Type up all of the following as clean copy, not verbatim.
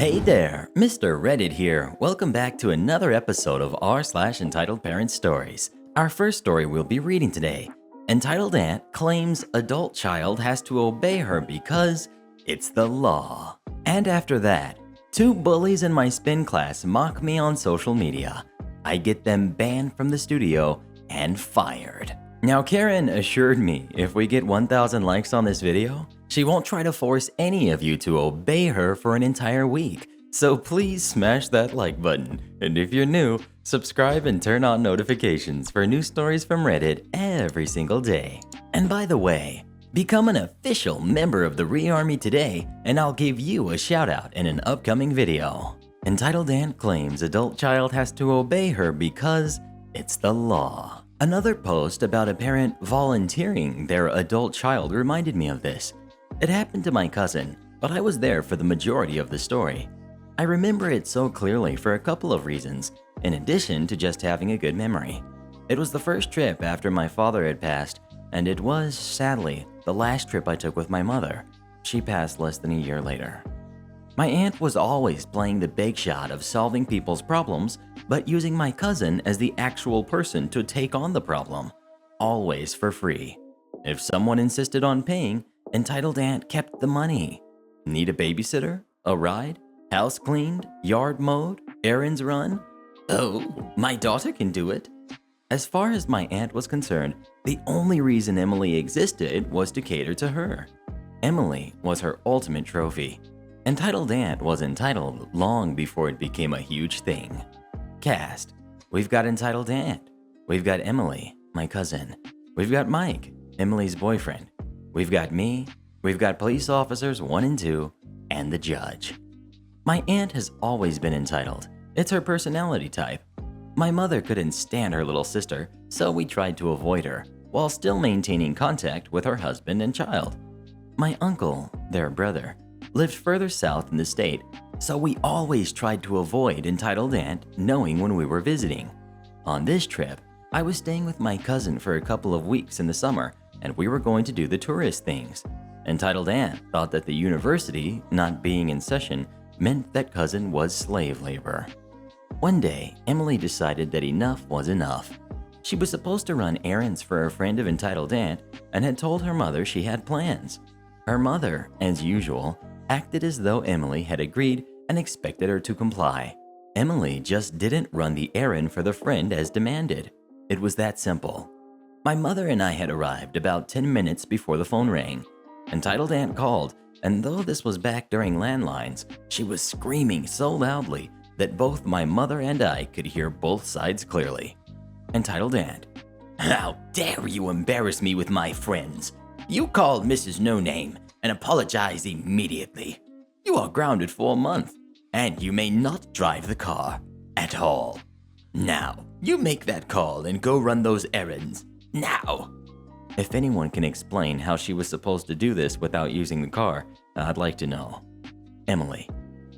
Hey there, Mr. Reddit here. Welcome back to another episode of r/Entitled Parents Stories. Our first story we'll be reading today. Entitled Aunt claims adult child has to obey her because it's the law. And after that, two bullies in my spin class mock me on social media. I get them banned from the studio and fired. Now Karen assured me if we get 1,000 likes on this video, she won't try to force any of you to obey her for an entire week. So please smash that like button. And if you're new, subscribe and turn on notifications for new stories from Reddit every single day. And by the way, become an official member of the Re-Army today and I'll give you a shout out in an upcoming video. Entitled Aunt claims adult child has to obey her because it's the law. Another post about a parent volunteering their adult child reminded me of this. It happened to my cousin, but I was there for the majority of the story. I remember it so clearly for a couple of reasons, in addition to just having a good memory. It was the first trip after my father had passed, and it was, sadly, the last trip I took with my mother. She passed less than a year later. My aunt was always playing the big shot of solving people's problems, but using my cousin as the actual person to take on the problem, always for free. If someone insisted on paying, Entitled Aunt kept the money. Need a babysitter? A ride? House cleaned? Yard mowed? Errands run? Oh, my daughter can do it. As far as my aunt was concerned, the only reason Emily existed was to cater to her. Emily was her ultimate trophy. Entitled Aunt was entitled long before it became a huge thing. Cast. We've got Entitled Aunt. We've got Emily, my cousin. We've got Mike, Emily's boyfriend. We've got me. We've got police officers 1 and 2, and the judge. My aunt has always been entitled. It's her personality type. My mother couldn't stand her little sister, so we tried to avoid her, while still maintaining contact with her husband and child. My uncle, their brother, lived further south in the state, so we always tried to avoid Entitled Aunt knowing when we were visiting. On this trip, I was staying with my cousin for a couple of weeks in the summer, and we were going to do the tourist things. Entitled Aunt thought that the university not being in session meant that cousin was slave labor. One day, Emily decided that enough was enough. She was supposed to run errands for a friend of Entitled Aunt and had told her mother she had plans. Her mother, as usual, acted as though Emily had agreed and expected her to comply. Emily just didn't run the errand for the friend as demanded. It was that simple. My mother and I had arrived about 10 minutes before the phone rang. Entitled Aunt called, and though this was back during landlines, she was screaming so loudly that both my mother and I could hear both sides clearly. Entitled Aunt: "How dare you embarrass me with my friends? You called Mrs. No Name and apologize immediately. You are grounded for a month, and you may not drive the car at all. Now, you make that call and go run those errands. Now." If anyone can explain how she was supposed to do this without using the car, I'd like to know. Emily: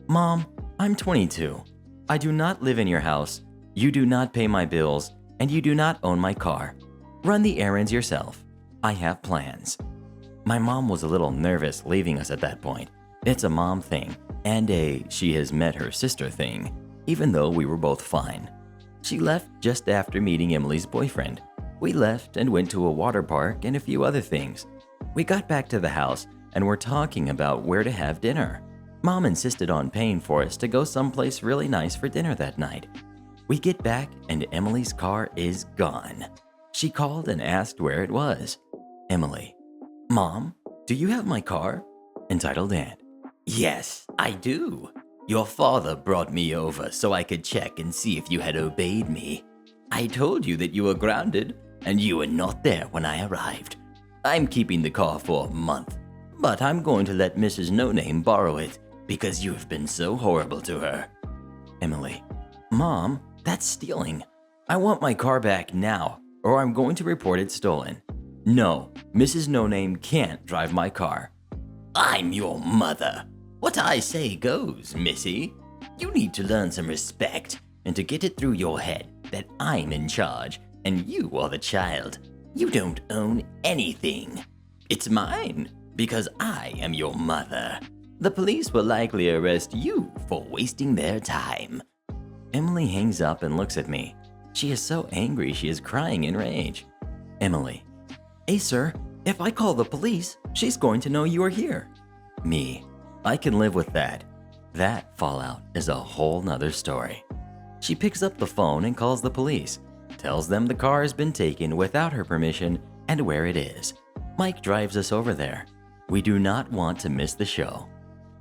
"Mom, I'm 22. I do not live in your house. You do not pay my bills, and you do not own my car. Run the errands yourself. I have plans." My mom was a little nervous leaving us at that point. It's a mom thing, and a she has met her sister thing, even though we were both fine. She left just after meeting Emily's boyfriend. We left and went to a water park and a few other things. We got back to the house and were talking about where to have dinner. Mom insisted on paying for us to go someplace really nice for dinner that night. We get back and Emily's car is gone. She called and asked where it was. Emily: "Mom, do you have my car?" Entitled Aunt: "Yes, I do. Your father brought me over so I could check and see if you had obeyed me. I told you that you were grounded, and you were not there when I arrived. I'm keeping the car for a month, but I'm going to let Mrs. No Name borrow it because you have been so horrible to her." Emily: "Mom, that's stealing. I want my car back now, or I'm going to report it stolen. No, Mrs. No Name can't drive my car." "I'm your mother. What I say goes, Missy. You need to learn some respect and to get it through your head that I'm in charge and you are the child. You don't own anything. It's mine because I am your mother. The police will likely arrest you for wasting their time. Emily hangs up and looks at me. She is so angry she is crying in rage. Emily. Hey sir, if I call the police, she's going to know you are here. Me. I can live with that. That fallout is a whole nother story. She picks up the phone and calls the police, tells them the car has been taken without her permission and where it is. Mike drives us over there. We do not want to miss the show.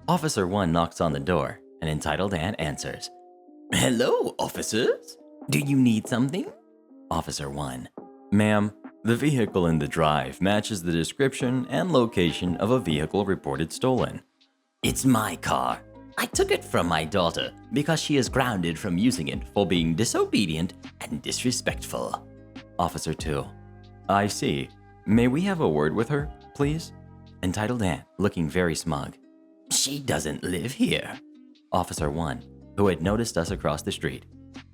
Officer 1 knocks on the door, and Entitled Aunt answers. Hello, officers. Do you need something? Officer 1. Ma'am, the vehicle in the drive matches the description and location of a vehicle reported stolen. It's my car. I took it from my daughter because she is grounded from using it for being disobedient and disrespectful. Officer 2. I see. May we have a word with her, please? Entitled Aunt, looking very smug. She doesn't live here. Officer 1, who had noticed us across the street.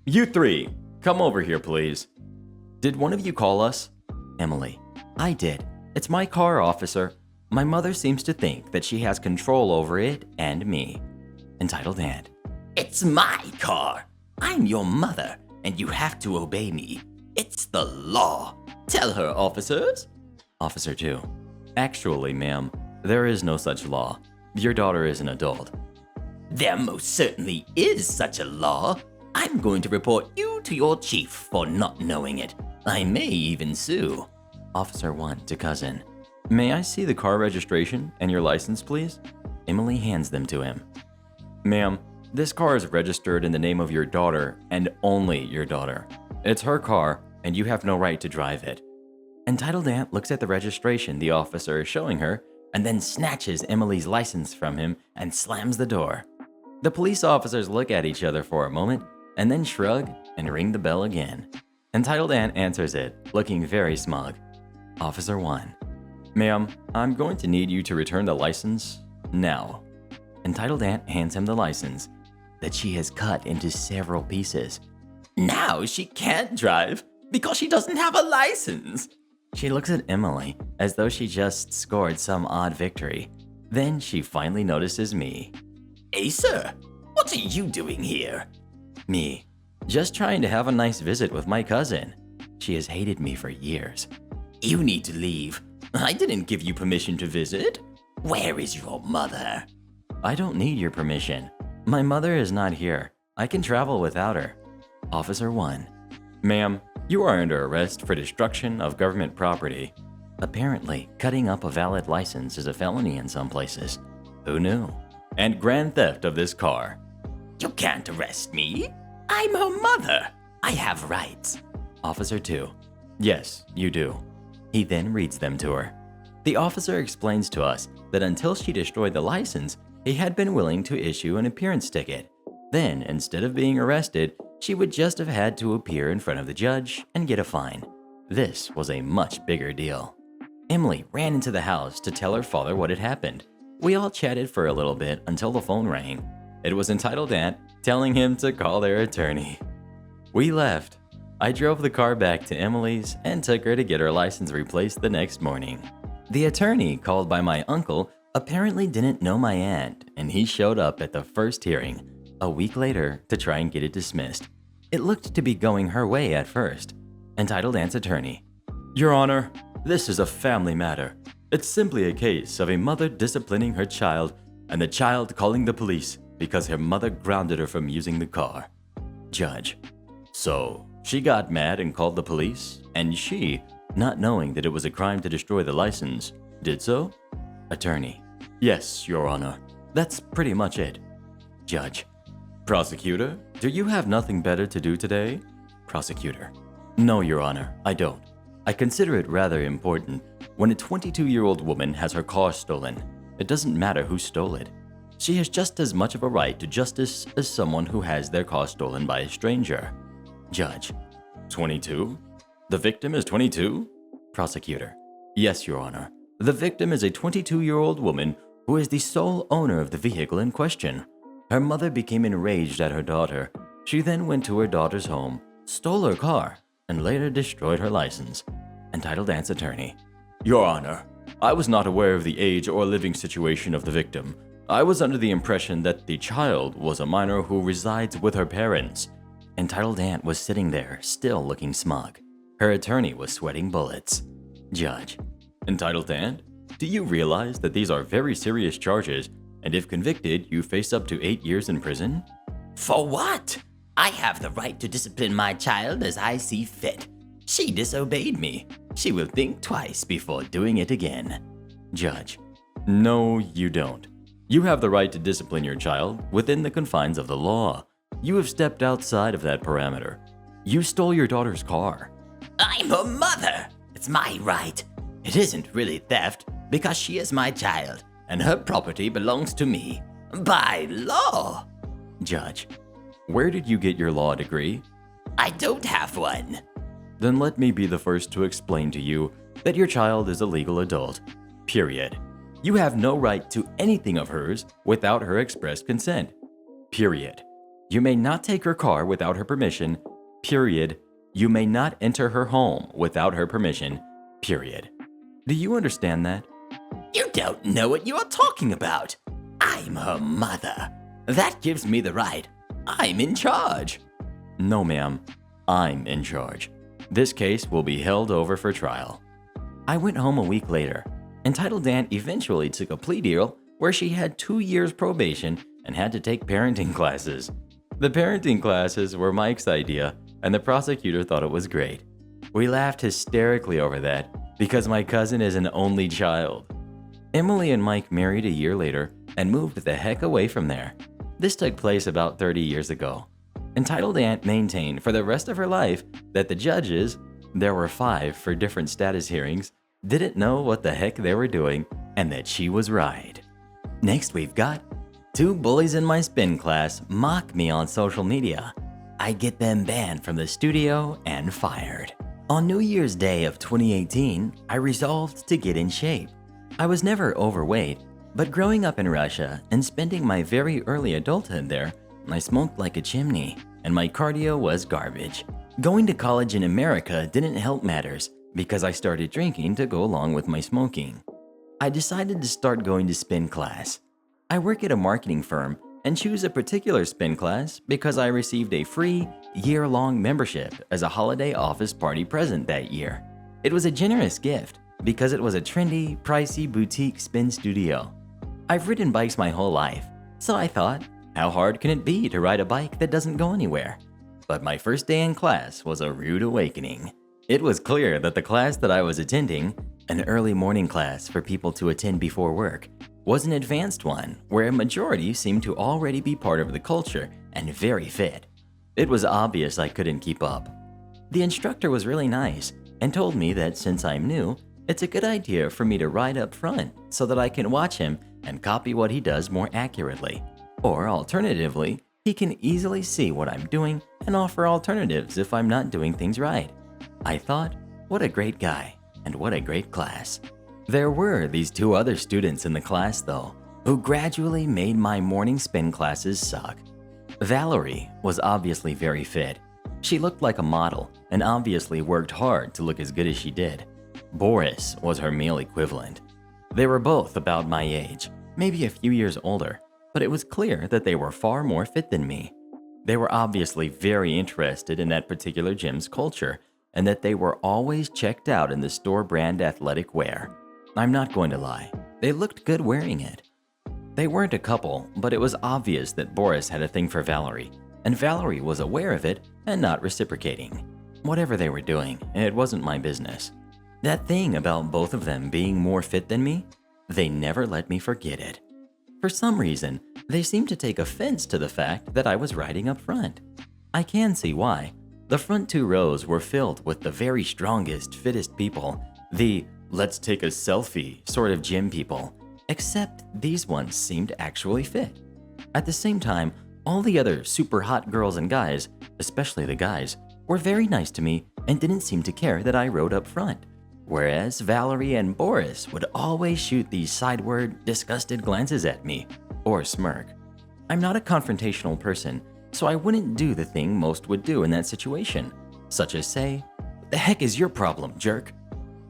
You 3, come over here, please. Did one of you call us? Emily. I did. It's my car, officer. My mother seems to think that she has control over it and me. Entitled Aunt. It's my car. I'm your mother, and you have to obey me. It's the law. Tell her, officers. Officer 2. Actually, ma'am, there is no such law. Your daughter is an adult. There most certainly is such a law. I'm going to report you to your chief for not knowing it. I may even sue. Officer 1 to cousin. May I see the car registration and your license, please? Emily hands them to him. Ma'am, this car is registered in the name of your daughter and only your daughter. It's her car, and you have no right to drive it. Entitled Aunt looks at the registration the officer is showing her and then snatches Emily's license from him and slams the door. The police officers look at each other for a moment and then shrug and ring the bell again. Entitled Aunt answers it, looking very smug. Officer 1. Ma'am, I'm going to need you to return the license now. Entitled Aunt hands him the license that she has cut into several pieces. Now she can't drive because she doesn't have a license. She looks at Emily as though she just scored some odd victory. Then she finally notices me. Hey sir, what are you doing here? Me. Just trying to have a nice visit with my cousin. She has hated me for years. You need to leave. I didn't give you permission to visit. Where is your mother? I don't need your permission. My mother is not here. I can travel without her. Officer 1. Ma'am, you are under arrest for destruction of government property. Apparently, cutting up a valid license is a felony in some places. Who knew? And grand theft of this car. You can't arrest me. I'm her mother. I have rights. Officer 2. Yes, you do. He then reads them to her. The officer explains to us that until she destroyed the license, he had been willing to issue an appearance ticket. Then, instead of being arrested, she would just have had to appear in front of the judge and get a fine. This was a much bigger deal. Emily ran into the house to tell her father what had happened. We all chatted for a little bit until the phone rang. It was Entitled Aunt telling him to call their attorney. We left. I drove the car back to Emily's and took her to get her license replaced the next morning. The attorney, called by my uncle, apparently didn't know my aunt, and he showed up at the first hearing, a week later, to try and get it dismissed. It looked to be going her way at first. Entitled Aunt's attorney. Your Honor, this is a family matter. It's simply a case of a mother disciplining her child and the child calling the police because her mother grounded her from using the car. Judge. So, she got mad and called the police, and she, not knowing that it was a crime to destroy the license, did so? Attorney. Yes, Your Honor. That's pretty much it. Judge. Prosecutor, do you have nothing better to do today? Prosecutor. No, Your Honor, I don't. I consider it rather important. When a 22-year-old woman has her car stolen, it doesn't matter who stole it. She has just as much of a right to justice as someone who has their car stolen by a stranger. Judge. 22? The victim is 22? Prosecutor. Yes, Your Honor. The victim is a 22-year-old woman who is the sole owner of the vehicle in question. Her mother became enraged at her daughter. She then went to her daughter's home, stole her car, and later destroyed her license. Entitled Aunt's attorney. Your Honor, I was not aware of the age or living situation of the victim. I was under the impression that the child was a minor who resides with her parents. Entitled Aunt was sitting there, still looking smug. Her attorney was sweating bullets. Judge: Entitled Aunt, do you realize that these are very serious charges, and if convicted, you face up to 8 years in prison? For what? I have the right to discipline my child as I see fit. She disobeyed me. She will think twice before doing it again. Judge: No, you don't. You have the right to discipline your child within the confines of the law. You have stepped outside of that parameter. You stole your daughter's car. I'm her mother. It's my right. It isn't really theft because she is my child and her property belongs to me by law. Judge: Where did you get your law degree? I don't have one. Then let me be the first to explain to you that your child is a legal adult. Period. You have no right to anything of hers without her express consent. Period. You may not take her car without her permission. Period. You may not enter her home without her permission. Period. Do you understand that? You don't know what you're talking about. I'm her mother. That gives me the right. I'm in charge. No, ma'am. I'm in charge. This case will be held over for trial. I went home a week later. Entitled Aunt eventually took a plea deal where she had 2 years probation and had to take parenting classes. The parenting classes were Mike's idea, and the prosecutor thought it was great. We laughed hysterically over that because my cousin is an only child. Emily and Mike married a year later and moved the heck away from there. This took place about 30 years ago. Entitled Aunt maintained for the rest of her life that the judges, there were 5 for different status hearings, didn't know what the heck they were doing and that she was right. Next we've got 2 bullies in my spin class mock me on social media. I get them banned from the studio and fired. On New Year's Day of 2018, I resolved to get in shape. I was never overweight, but growing up in Russia and spending my very early adulthood there, I smoked like a chimney and my cardio was garbage. Going to college in America didn't help matters because I started drinking to go along with my smoking. I decided to start going to spin class. I work at a marketing firm and choose a particular spin class because I received a free year-long membership as a holiday office party present that year. It was a generous gift because it was a trendy, pricey boutique spin studio. I've ridden bikes my whole life, so I thought, how hard can it be to ride a bike that doesn't go anywhere? But my first day in class was a rude awakening. It was clear that the class that I was attending, an early morning class for people to attend before work, was an advanced one where a majority seemed to already be part of the culture and very fit. It was obvious I couldn't keep up. The instructor was really nice and told me that since I'm new, it's a good idea for me to ride up front so that I can watch him and copy what he does more accurately. Or alternatively, he can easily see what I'm doing and offer alternatives if I'm not doing things right. I thought, what a great guy, and what a great class. There were these 2 other students in the class though, who gradually made my morning spin classes suck. Valerie was obviously very fit. She looked like a model and obviously worked hard to look as good as she did. Boris was her male equivalent. They were both about my age, maybe a few years older, but it was clear that they were far more fit than me. They were obviously very interested in that particular gym's culture, and that they were always checked out in the store brand athletic wear. I'm not going to lie, they looked good wearing it. They weren't a couple, but it was obvious that Boris had a thing for Valerie, and Valerie was aware of it and not reciprocating. Whatever they were doing, it wasn't my business. That thing about both of them being more fit than me, they never let me forget it. For some reason, they seemed to take offense to the fact that I was riding up front. I can see why. The front 2 rows were filled with the very strongest, fittest people, the let's take a selfie sort of gym people, except these ones seemed actually fit. At the same time, all the other super hot girls and guys, especially the guys, were very nice to me and didn't seem to care that I rode up front. Whereas Valerie and Boris would always shoot these sideward, disgusted glances at me, or smirk. I'm not a confrontational person, so I wouldn't do the thing most would do in that situation, such as say, "What the heck is your problem, jerk?"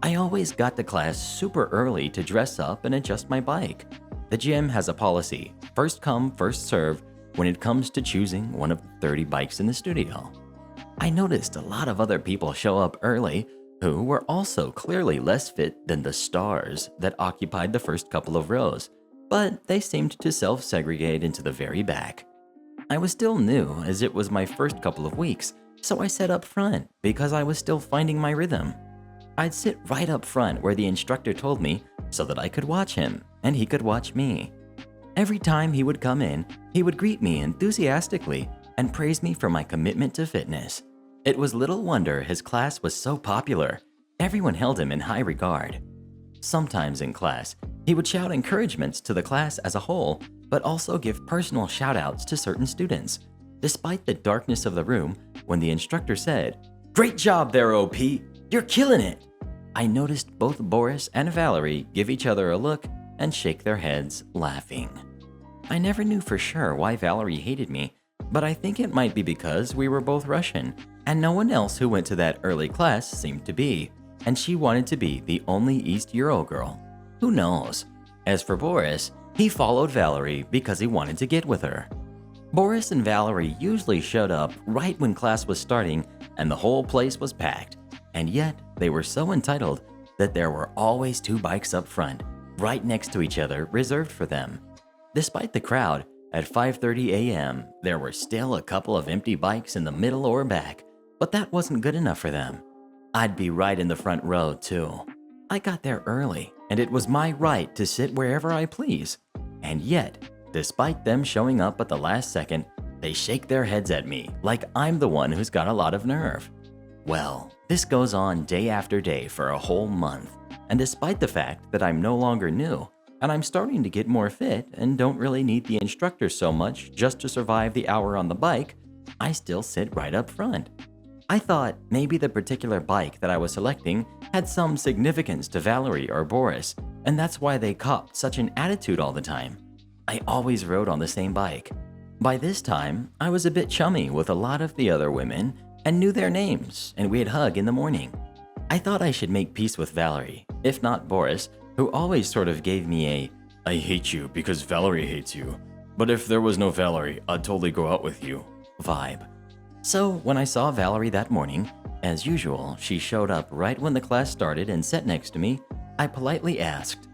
I always got to class super early to dress up and adjust my bike. the gym has a policy, first come, first serve, when it comes to choosing one of the 30 bikes in the studio. I noticed a lot of other people show up early who were also clearly less fit than the stars that occupied the first couple of rows, but they seemed to self-segregate into the very back. I was still new as it was my first couple of weeks, so I sat up front because I was still finding my rhythm. I'd sit right up front where the instructor told me so that I could watch him and he could watch me. Every time he would come in, he would greet me enthusiastically and praise me for my commitment to fitness. It was little wonder his class was so popular. Everyone held him in high regard. Sometimes in class, he would shout encouragements to the class as a whole, but also give personal shout-outs to certain students. Despite the darkness of the room, when the instructor said, "Great job there, OP! You're killing it!" I noticed both Boris and Valerie give each other a look and shake their heads, laughing. I never knew for sure why Valerie hated me, but I think it might be because we were both Russian, and no one else who went to that early class seemed to be, and she wanted to be the only East Euro girl. Who knows? As for Boris, he followed Valerie because he wanted to get with her. Boris and Valerie usually showed up right when class was starting and the whole place was packed, and yet they were so entitled that there were always 2 bikes up front, right next to each other, reserved for them. Despite the crowd, at 5:30 a.m., there were still a couple of empty bikes in the middle or back, but that wasn't good enough for them. I'd be right in the front row, too. I got there early, and it was my right to sit wherever I please. And yet, despite them showing up at the last second, they shake their heads at me like I'm the one who's got a lot of nerve. Well, this goes on day after day for a whole month, and despite the fact that I'm no longer new, and I'm starting to get more fit and don't really need the instructor so much just to survive the hour on the bike, I still sit right up front. I thought maybe the particular bike that I was selecting had some significance to Valerie or Boris, and that's why they copped such an attitude all the time. I always rode on the same bike. By this time, I was a bit chummy with a lot of the other women and knew their names, and we'd hug in the morning. I thought I should make peace with Valerie, if not Boris, who always sort of gave me a "I hate you because Valerie hates you, but if there was no Valerie, I'd totally go out with you" vibe. So when I saw Valerie that morning, as usual, she showed up right when the class started and sat next to me. I politely asked,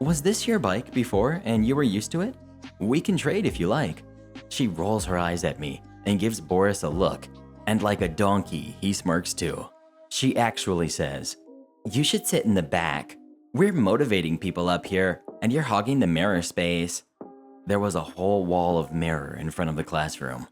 "Was this your bike before and you were used to it? We can trade if you like." She rolls her eyes at me and gives Boris a look, and like a donkey, he smirks too. She actually says, "You should sit in the back. We're motivating people up here, and you're hogging the mirror space." There was a whole wall of mirror in front of the classroom.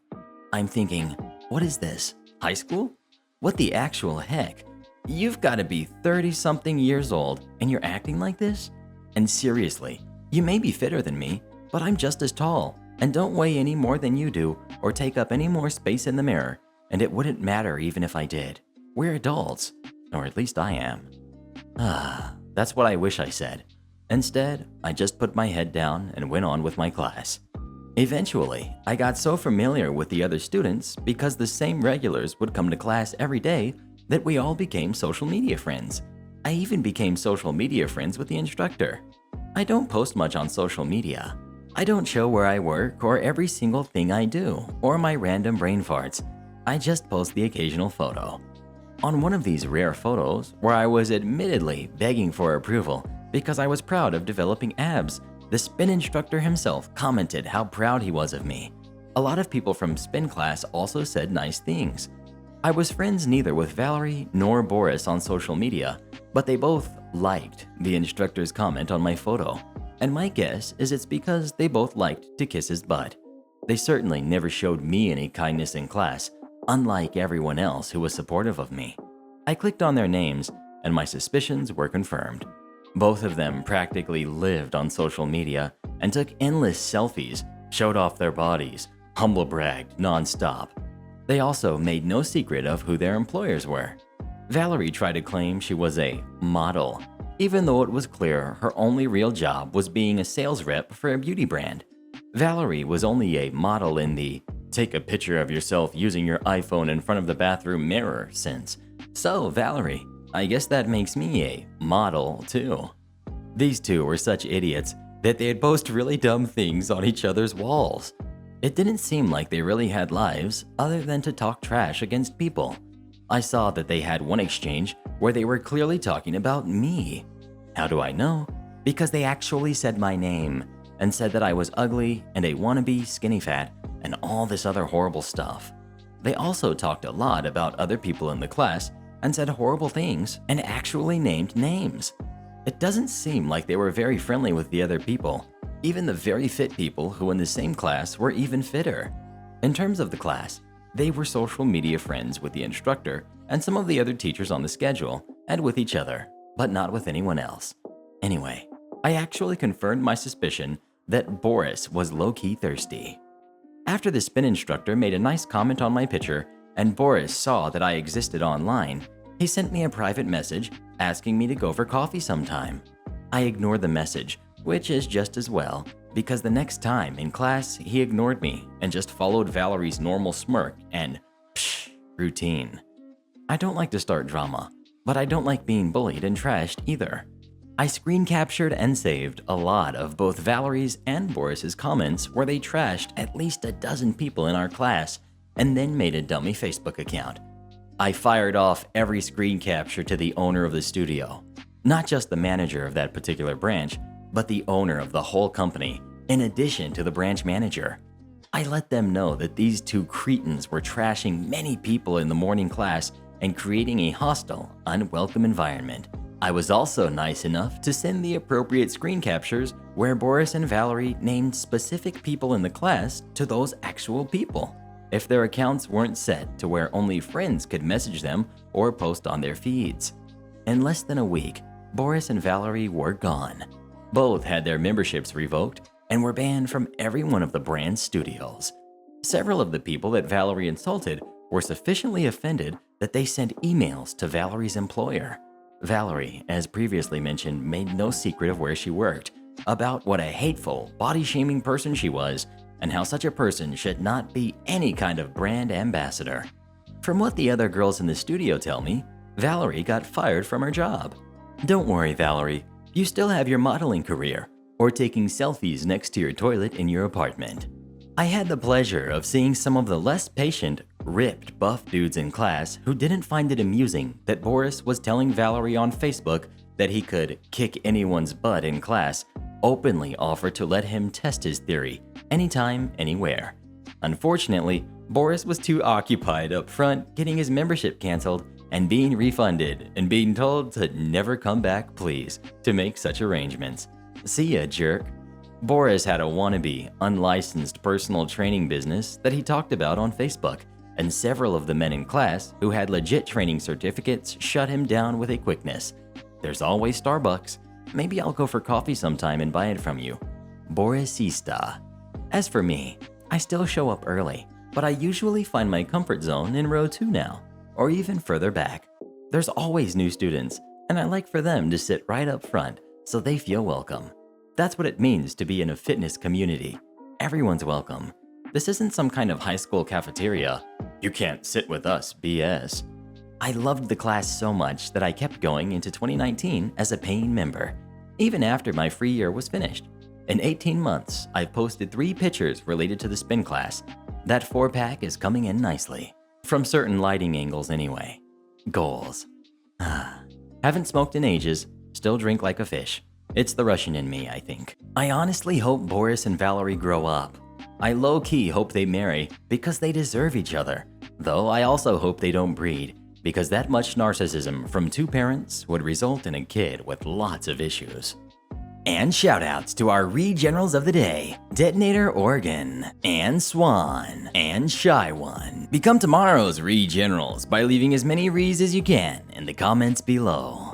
I'm thinking, what is this, high school? What the actual heck? You've got to be 30-something years old, and you're acting like this? And seriously, you may be fitter than me, but I'm just as tall, and don't weigh any more than you do, or take up any more space in the mirror, and it wouldn't matter even if I did. We're adults, or at least I am. That's what I wish I said. Instead, I just put my head down and went on with my class. Eventually, I got so familiar with the other students because the same regulars would come to class every day that we all became social media friends. I even became social media friends with the instructor. I don't post much on social media. I don't show where I work or every single thing I do or my random brain farts. I just post the occasional photo. On one of these rare photos, where I was admittedly begging for approval because I was proud of developing abs, the spin instructor himself commented how proud he was of me. A lot of people from spin class also said nice things. I was friends neither with Valerie nor Boris on social media, but they both liked the instructor's comment on my photo. And my guess is it's because they both liked to kiss his butt. They certainly never showed me any kindness in class, unlike everyone else who was supportive of me. I clicked on their names, and my suspicions were confirmed. Both of them practically lived on social media and took endless selfies, showed off their bodies, humble bragged nonstop. They also made no secret of who their employers were. Valerie tried to claim she was a model, even though it was clear her only real job was being a sales rep for a beauty brand. Valerie was only a model in the "take a picture of yourself using your iPhone in front of the bathroom mirror" sense. So, Valerie, I guess that makes me a model too. These two were such idiots that they'd post really dumb things on each other's walls. It didn't seem like they really had lives other than to talk trash against people. I saw that they had one exchange where they were clearly talking about me. How do I know? Because they actually said my name and said that I was ugly and a wannabe skinny fat and all this other horrible stuff. They also talked a lot about other people in the class and said horrible things and actually named names. It doesn't seem like they were very friendly with the other people, even the very fit people who in the same class were even fitter. In terms of the class, they were social media friends with the instructor and some of the other teachers on the schedule and with each other, but not with anyone else. Anyway, I actually confirmed my suspicion that Boris was low-key thirsty. After the spin instructor made a nice comment on my picture and Boris saw that I existed online, he sent me a private message asking me to go for coffee sometime. I ignored the message, which is just as well, because the next time in class he ignored me and just followed Valerie's normal smirk and psh routine. I don't like to start drama, but I don't like being bullied and trashed either. I screen captured and saved a lot of both Valerie's and Boris's comments where they trashed at least a dozen people in our class and then made a dummy Facebook account. I fired off every screen capture to the owner of the studio, not just the manager of that particular branch, but the owner of the whole company, in addition to the branch manager. I let them know that these two cretins were trashing many people in the morning class and creating a hostile, unwelcome environment. I was also nice enough to send the appropriate screen captures where Boris and Valerie named specific people in the class to those actual people, if their accounts weren't set to where only friends could message them or post on their feeds. In less than a week, Boris and Valerie were gone. Both had their memberships revoked and were banned from every one of the brand's studios. Several of the people that Valerie insulted were sufficiently offended that they sent emails to Valerie's employer. Valerie, as previously mentioned, made no secret of where she worked, about what a hateful, body-shaming person she was, and how such a person should not be any kind of brand ambassador. From what the other girls in the studio tell me, Valerie got fired from her job. Don't worry, Valerie, you still have your modeling career, or taking selfies next to your toilet in your apartment. I had the pleasure of seeing some of the less patient, ripped, buff dudes in class who didn't find it amusing that Boris was telling Valerie on Facebook that he could kick anyone's butt in class, openly offer to let him test his theory, anytime, anywhere. Unfortunately, Boris was too occupied up front getting his membership canceled and being refunded and being told to never come back, please, to make such arrangements. See ya, jerk. Boris had a wannabe, unlicensed personal training business that he talked about on Facebook, and several of the men in class who had legit training certificates shut him down with a quickness. There's always Starbucks. Maybe I'll go for coffee sometime and buy it from you. Borisista. As for me, I still show up early, but I usually find my comfort zone in row 2 now, or even further back. There's always new students, and I like for them to sit right up front so they feel welcome. That's what it means to be in a fitness community. Everyone's welcome. This isn't some kind of high school cafeteria. You can't sit with us, BS. I loved the class so much that I kept going into 2019 as a paying member, even after my free year was finished. In 18 months, I've posted 3 pictures related to the spin class. That 4-pack is coming in nicely. From certain lighting angles anyway. Goals. Haven't smoked in ages, still drink like a fish. It's the Russian in me, I think. I honestly hope Boris and Valerie grow up. I low-key hope they marry because they deserve each other. Though I also hope they don't breed, because that much narcissism from 2 parents would result in a kid with lots of issues. And shoutouts to our Regenerals of the day, Detonator Oregon, and Swan, and Shy One. Become tomorrow's Regenerals by leaving as many Rees as you can in the comments below.